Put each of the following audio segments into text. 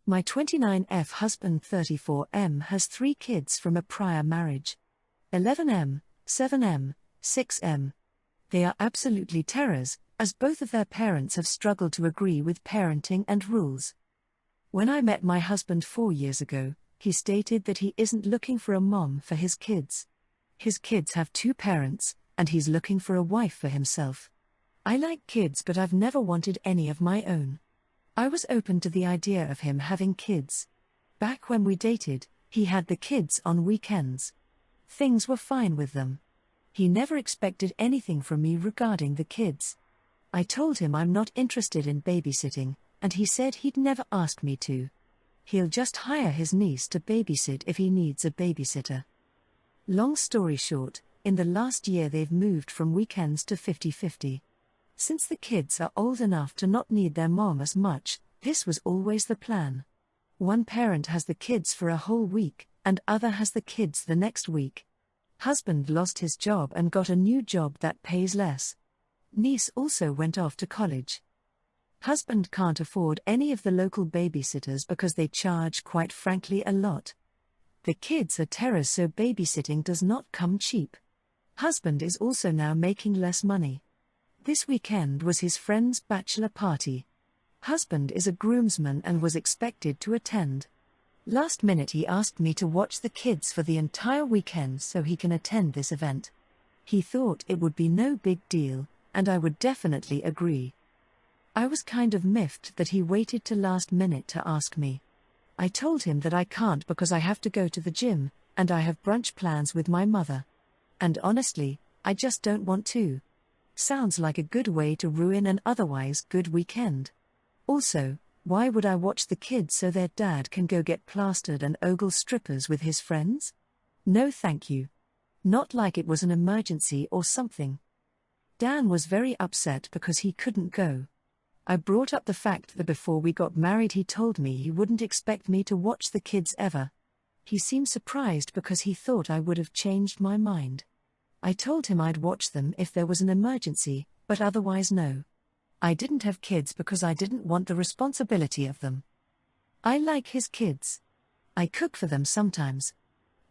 My 29F husband 34M has 3 kids from a prior marriage. 11M, 7M, 6M. They are absolutely terrors, as both of their parents have struggled to agree with parenting and rules. When I met my husband 4 years ago, he stated that he isn't looking for a mom for his kids. His kids have 2 parents, and he's looking for a wife for himself. I like kids, but I've never wanted any of my own. I was open to the idea of him having kids. Back when we dated, he had the kids on weekends. Things were fine with them. He never expected anything from me regarding the kids. I told him I'm not interested in babysitting, and he said he'd never ask me to. He'll just hire his niece to babysit if he needs a babysitter. Long story short, in the last year they've moved from weekends to 50-50. Since the kids are old enough to not need their mom as much, this was always the plan. One parent has the kids for a whole week, and other has the kids the next week. Husband lost his job and got a new job that pays less. Niece also went off to college. Husband can't afford any of the local babysitters because they charge, quite frankly, a lot. The kids are terrors, so babysitting does not come cheap. Husband is also now making less money. This weekend was his friend's bachelor party. Husband is a groomsman and was expected to attend. Last minute he asked me to watch the kids for the entire weekend so he can attend this event. He thought it would be no big deal, and I would definitely agree. I was kind of miffed that he waited to last minute to ask me. I told him that I can't because I have to go to the gym, and I have brunch plans with my mother. And honestly, I just don't want to. Sounds like a good way to ruin an otherwise good weekend. Also, why would I watch the kids so their dad can go get plastered and ogle strippers with his friends? No thank you. Not like it was an emergency or something. Dan was very upset because he couldn't go. I brought up the fact that before we got married he told me he wouldn't expect me to watch the kids ever. He seemed surprised because he thought I would have changed my mind. I told him I'd watch them if there was an emergency, but otherwise no. I didn't have kids because I didn't want the responsibility of them. I like his kids. I cook for them sometimes.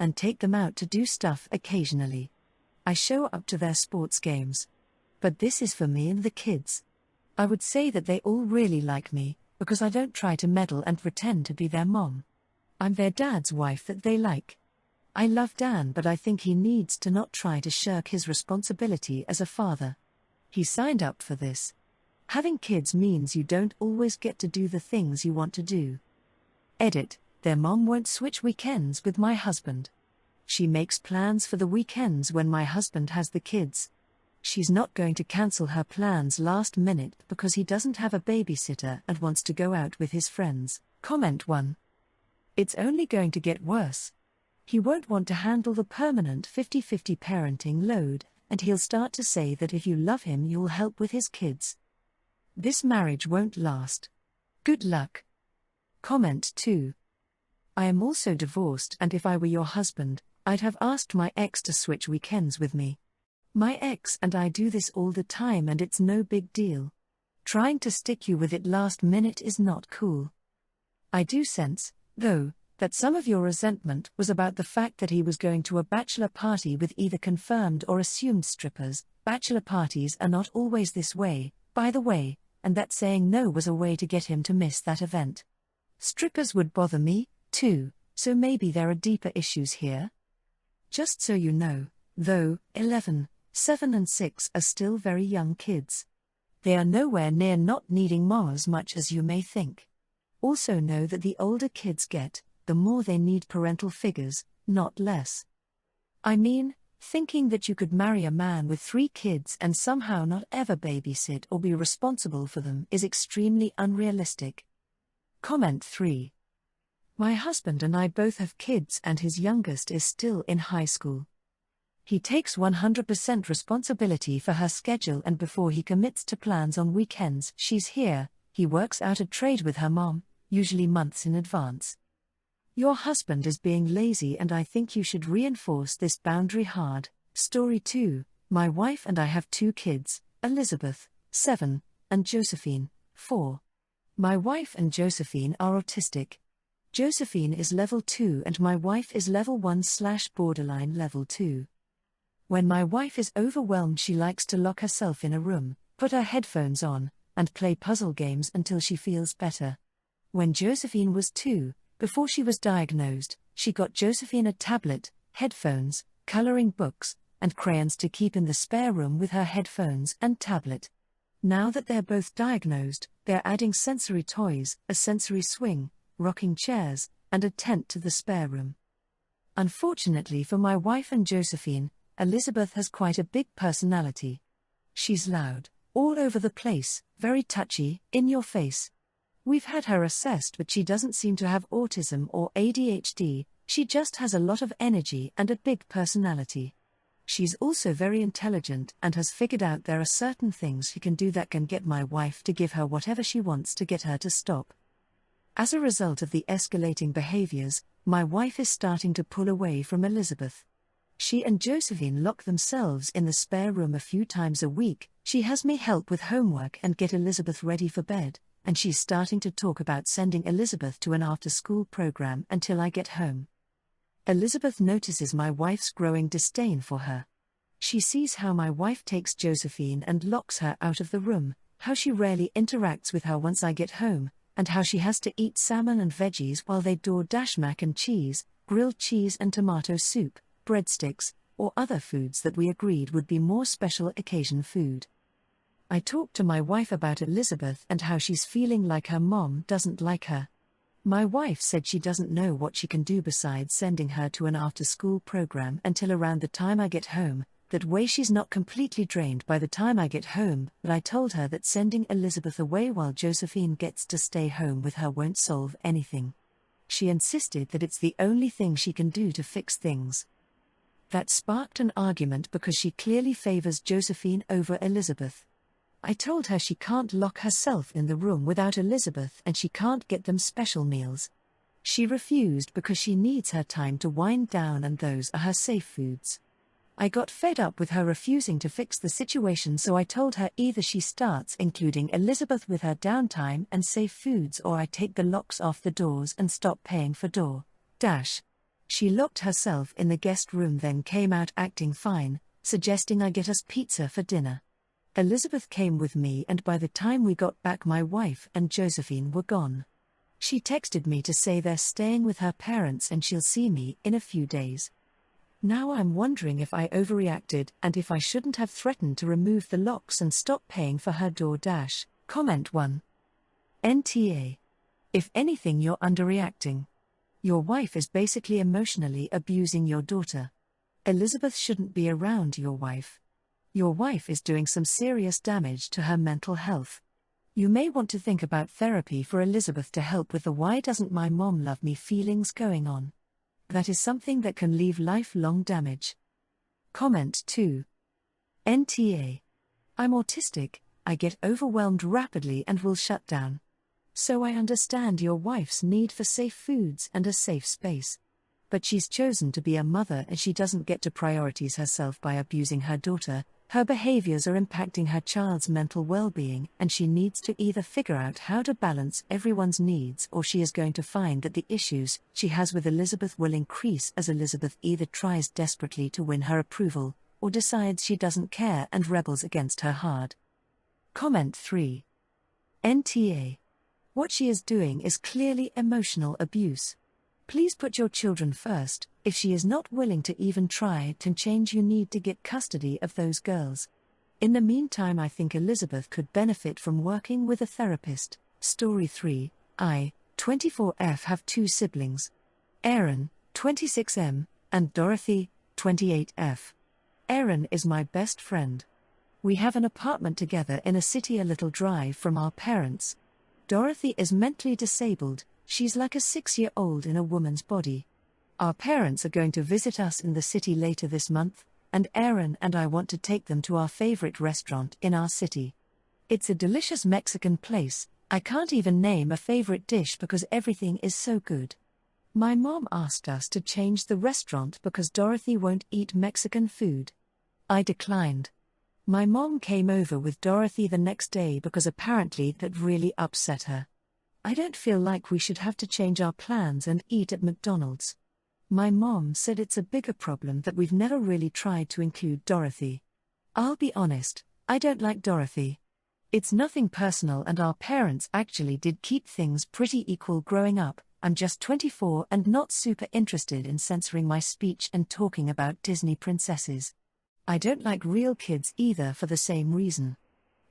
And take them out to do stuff occasionally. I show up to their sports games. But this is for me and the kids. I would say that they all really like me, because I don't try to meddle and pretend to be their mom. I'm their dad's wife that they like. I love Dan, but I think he needs to not try to shirk his responsibility as a father. He signed up for this. Having kids means you don't always get to do the things you want to do. Edit, their mom won't switch weekends with my husband. She makes plans for the weekends when my husband has the kids. She's not going to cancel her plans last minute because he doesn't have a babysitter and wants to go out with his friends. Comment 1. It's only going to get worse. He won't want to handle the permanent 50-50 parenting load, and he'll start to say that if you love him you'll help with his kids. This marriage won't last. Good luck. Comment 2. I am also divorced, and if I were your husband, I'd have asked my ex to switch weekends with me. My ex and I do this all the time and it's no big deal. Trying to stick you with it last minute is not cool. I do sense, though, that some of your resentment was about the fact that he was going to a bachelor party with either confirmed or assumed strippers. Bachelor parties are not always this way, by the way, and that saying no was a way to get him to miss that event. Strippers would bother me, too, so maybe there are deeper issues here. Just so you know, though, 11, 7 and 6 are still very young kids. They are nowhere near not needing mom as much as you may think. Also know that the older kids get, the more they need parental figures, not less. I mean, thinking that you could marry a man with 3 kids and somehow not ever babysit or be responsible for them is extremely unrealistic. Comment 3. My husband and I both have kids and his youngest is still in high school. He takes 100% responsibility for her schedule, and before he commits to plans on weekends she's here, he works out a trade with her mom, usually months in advance. Your husband is being lazy and I think you should reinforce this boundary hard. Story 2, my wife and I have 2 kids, Elizabeth, 7, and Josephine, 4. My wife and Josephine are autistic. Josephine is level 2 and my wife is level 1/borderline level 2. When my wife is overwhelmed, she likes to lock herself in a room, put her headphones on, and play puzzle games until she feels better. When Josephine was 2, before she was diagnosed, she got Josephine a tablet, headphones, coloring books, and crayons to keep in the spare room with her headphones and tablet. Now that they're both diagnosed, they're adding sensory toys, a sensory swing, rocking chairs, and a tent to the spare room. Unfortunately for my wife and Josephine, Elizabeth has quite a big personality. She's loud, all over the place, very touchy, in your face. We've had her assessed, but she doesn't seem to have autism or ADHD, she just has a lot of energy and a big personality. She's also very intelligent and has figured out there are certain things she can do that can get my wife to give her whatever she wants to get her to stop. As a result of the escalating behaviors, my wife is starting to pull away from Elizabeth. She and Josephine lock themselves in the spare room a few times a week. She has me help with homework and get Elizabeth ready for bed, and she's starting to talk about sending Elizabeth to an after-school program until I get home. Elizabeth notices my wife's growing disdain for her. She sees how my wife takes Josephine and locks her out of the room, how she rarely interacts with her once I get home, and how she has to eat salmon and veggies while they DoorDash mac and cheese, grilled cheese and tomato soup, breadsticks, or other foods that we agreed would be more special occasion food. I talked to my wife about Elizabeth and how she's feeling like her mom doesn't like her. My wife said she doesn't know what she can do besides sending her to an after-school program until around the time I get home, that way she's not completely drained by the time I get home, but I told her that sending Elizabeth away while Josephine gets to stay home with her won't solve anything. She insisted that it's the only thing she can do to fix things. That sparked an argument because she clearly favors Josephine over Elizabeth. I told her she can't lock herself in the room without Elizabeth and she can't get them special meals. She refused because she needs her time to wind down and those are her safe foods. I got fed up with her refusing to fix the situation, so I told her either she starts including Elizabeth with her downtime and safe foods or I take the locks off the doors and stop paying for DoorDash. She locked herself in the guest room, then came out acting fine, suggesting I get us pizza for dinner. Elizabeth came with me and by the time we got back my wife and Josephine were gone. She texted me to say they're staying with her parents and she'll see me in a few days. Now I'm wondering if I overreacted and if I shouldn't have threatened to remove the locks and stop paying for her DoorDash. Comment 1. NTA. If anything, you're underreacting. Your wife is basically emotionally abusing your daughter. Elizabeth shouldn't be around your wife. Your wife is doing some serious damage to her mental health. You may want to think about therapy for Elizabeth to help with the "why doesn't my mom love me" feelings going on. That is something that can leave lifelong damage. Comment 2. NTA. I'm autistic, I get overwhelmed rapidly and will shut down. So I understand your wife's need for safe foods and a safe space. But she's chosen to be a mother and she doesn't get to prioritize herself by abusing her daughter. Her behaviors are impacting her child's mental well-being and she needs to either figure out how to balance everyone's needs or she is going to find that the issues she has with Elizabeth will increase as Elizabeth either tries desperately to win her approval or decides she doesn't care and rebels against her hard. Comment 3. NTA. What she is doing is clearly emotional abuse. Please put your children first. If she is not willing to even try to change, you need to get custody of those girls. In the meantime, I think Elizabeth could benefit from working with a therapist. Story 3. I, 24F, have 2 siblings. Aaron, 26M, and Dorothy, 28F. Aaron is my best friend. We have an apartment together in a city a little drive from our parents. Dorothy is mentally disabled. She's like a 6-year-old in a woman's body. Our parents are going to visit us in the city later this month, and Aaron and I want to take them to our favorite restaurant in our city. It's a delicious Mexican place. I can't even name a favorite dish because everything is so good. My mom asked us to change the restaurant because Dorothy won't eat Mexican food. I declined. My mom came over with Dorothy the next day because apparently that really upset her. I don't feel like we should have to change our plans and eat at McDonald's. My mom said it's a bigger problem that we've never really tried to include Dorothy. I'll be honest, I don't like Dorothy. It's nothing personal and our parents actually did keep things pretty equal growing up. I'm just 24 and not super interested in censoring my speech and talking about Disney princesses. I don't like real kids either for the same reason.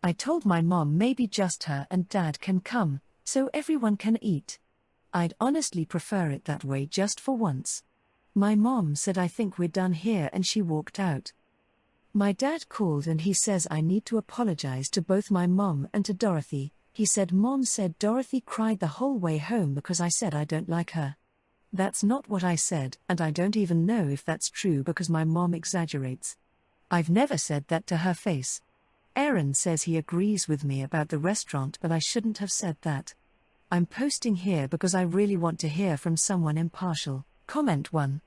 I told my mom maybe just her and dad can come, so everyone can eat. I'd honestly prefer it that way just for once. My mom said I think we're done here and she walked out. My dad called and he says I need to apologize to both my mom and to Dorothy. He said Mom said Dorothy cried the whole way home because I said I don't like her. That's not what I said, and I don't even know if that's true because my mom exaggerates. I've never said that to her face. Aaron says he agrees with me about the restaurant, but I shouldn't have said that. I'm posting here because I really want to hear from someone impartial. Comment 1.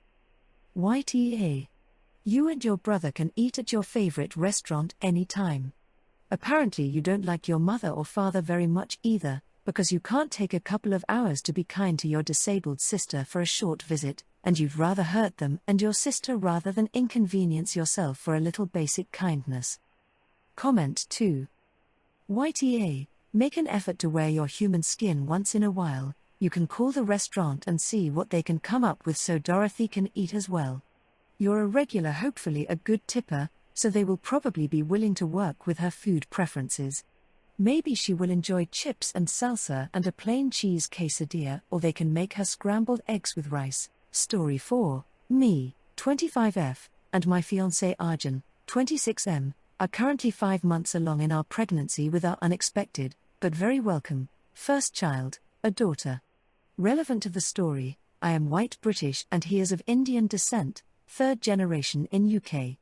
YTA. You and your brother can eat at your favorite restaurant anytime. Apparently you don't like your mother or father very much either, because you can't take a couple of hours to be kind to your disabled sister for a short visit, and you'd rather hurt them and your sister rather than inconvenience yourself for a little basic kindness. Comment 2. YTA. Make an effort to wear your human skin once in a while. You can call the restaurant and see what they can come up with so Dorothy can eat as well. You're a regular, hopefully a good tipper, so they will probably be willing to work with her food preferences. Maybe she will enjoy chips and salsa and a plain cheese quesadilla, or they can make her scrambled eggs with rice. Story 4. Me, 25F, and my fiancé Arjun, 26M, are currently 5 months along in our pregnancy with our unexpected, but very welcome, first child, a daughter. Relevant to the story, I am white British and he is of Indian descent, 3rd generation in UK.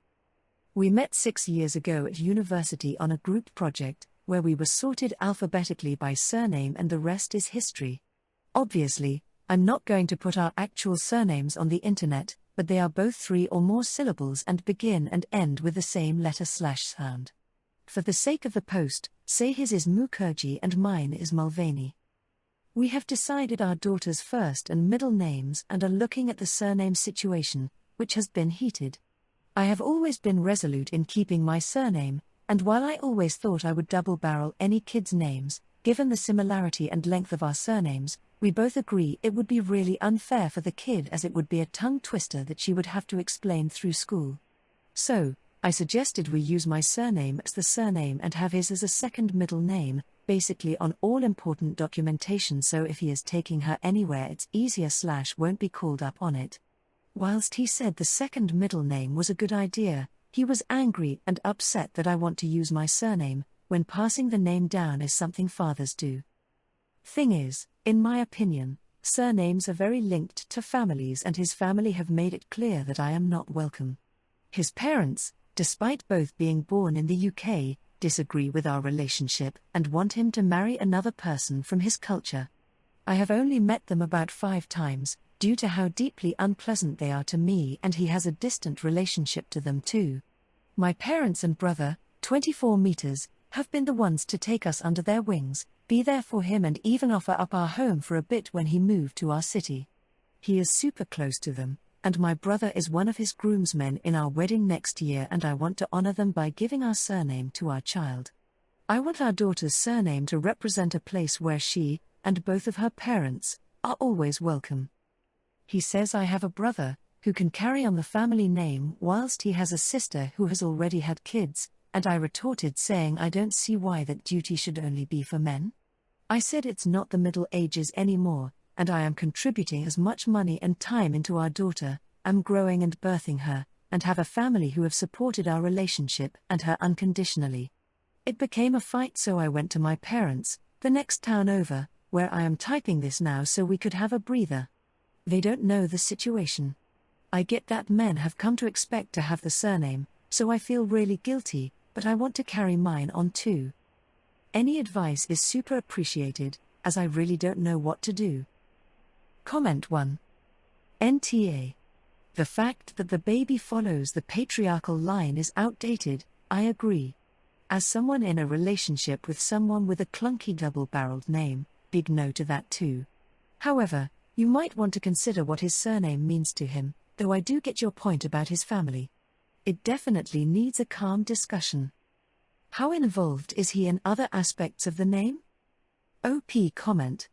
We met 6 years ago at university on a group project, where we were sorted alphabetically by surname and the rest is history. Obviously, I'm not going to put our actual surnames on the internet, but they are both 3 or more syllables and begin and end with the same letter/sound. For the sake of the post, say his is Mukherjee and mine is Mulvaney. We have decided our daughter's first and middle names and are looking at the surname situation, which has been heated. I have always been resolute in keeping my surname, and while I always thought I would double-barrel any kids' names, given the similarity and length of our surnames, we both agree it would be really unfair for the kid as it would be a tongue twister that she would have to explain through school. So, I suggested we use my surname as the surname and have his as a second middle name, basically on all important documentation, so if he is taking her anywhere it's easier / won't be called up on it. Whilst he said the second middle name was a good idea, he was angry and upset that I want to use my surname, when passing the name down is something fathers do. Thing is, in my opinion, surnames are very linked to families and his family have made it clear that I am not welcome. His parents, despite both being born in the UK, disagree with our relationship and want him to marry another person from his culture. I have only met them about 5 times, due to how deeply unpleasant they are to me, and he has a distant relationship to them too. My parents and brother, 24 meters, have been the ones to take us under their wings, be there for him and even offer up our home for a bit when he moved to our city. He is super close to them, and my brother is one of his groomsmen in our wedding next year, and I want to honor them by giving our surname to our child. I want our daughter's surname to represent a place where she, and both of her parents, are always welcome. He says I have a brother, who can carry on the family name whilst he has a sister who has already had kids, and I retorted saying I don't see why that duty should only be for men. I said it's not the Middle Ages anymore, and I am contributing as much money and time into our daughter, am growing and birthing her, and have a family who have supported our relationship and her unconditionally. It became a fight, so I went to my parents, the next town over, where I am typing this now so we could have a breather. They don't know the situation. I get that men have come to expect to have the surname, so I feel really guilty, but I want to carry mine on too. Any advice is super appreciated, as I really don't know what to do. Comment 1. NTA. The fact that the baby follows the patriarchal line is outdated, I agree. As someone in a relationship with someone with a clunky double-barreled name, big no to that too. However, you might want to consider what his surname means to him, though I do get your point about his family. It definitely needs a calm discussion. How involved is he in other aspects of the name? OP comment.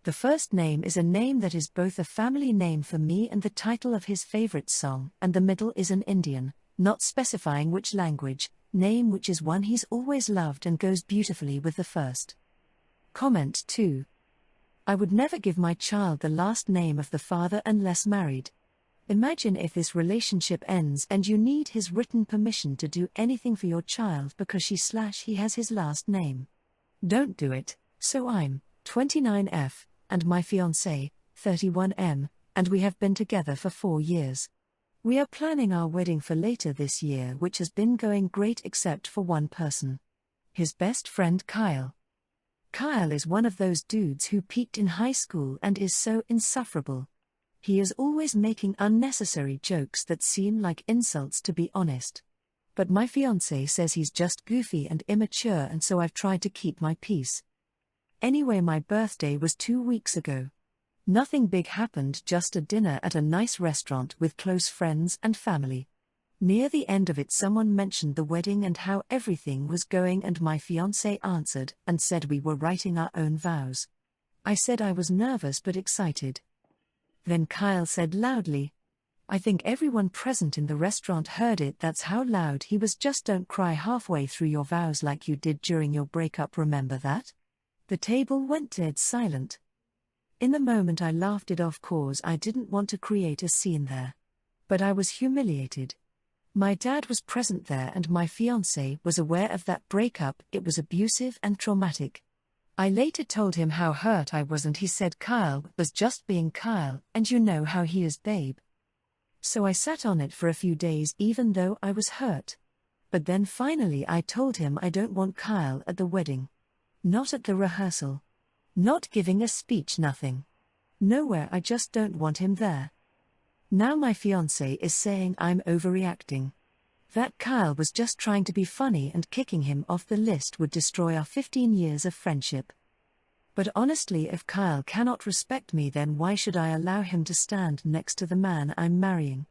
The first name is a name that is both a family name for me and the title of his favorite song, and the middle is an Indian, not specifying which language, name which is one he's always loved and goes beautifully with the first. Comment 2. I would never give my child the last name of the father unless married. Imagine if this relationship ends and you need his written permission to do anything for your child because she/he has his last name. Don't do it. So I'm 29F, and my fiancé, 31M, and we have been together for 4 years. We are planning our wedding for later this year, which has been going great except for one person. His best friend Kyle. Kyle is one of those dudes who peaked in high school and is so insufferable. He is always making unnecessary jokes that seem like insults, to be honest. But my fiancé says he's just goofy and immature, and so I've tried to keep my peace. Anyway, my birthday was 2 weeks ago. Nothing big happened, just a dinner at a nice restaurant with close friends and family. Near the end of it, someone mentioned the wedding and how everything was going, and my fiancé answered and said we were writing our own vows. I said I was nervous but excited. Then Kyle said loudly, I think everyone present in the restaurant heard it, that's how loud he was, just don't cry halfway through your vows like you did during your breakup, remember that? The table went dead silent. In the moment I laughed it off cause I didn't want to create a scene there. But I was humiliated. My dad was present there and my fiancé was aware of that breakup. It was abusive and traumatic. I later told him how hurt I was and he said Kyle was just being Kyle, and you know how he is, babe. So I sat on it for a few days even though I was hurt. But then finally I told him I don't want Kyle at the wedding. Not at the rehearsal. Not giving a speech, nothing. Nowhere, I just don't want him there. Now my fiancé is saying I'm overreacting. That Kyle was just trying to be funny and kicking him off the list would destroy our 15 years of friendship. But honestly, if Kyle cannot respect me, then why should I allow him to stand next to the man I'm marrying?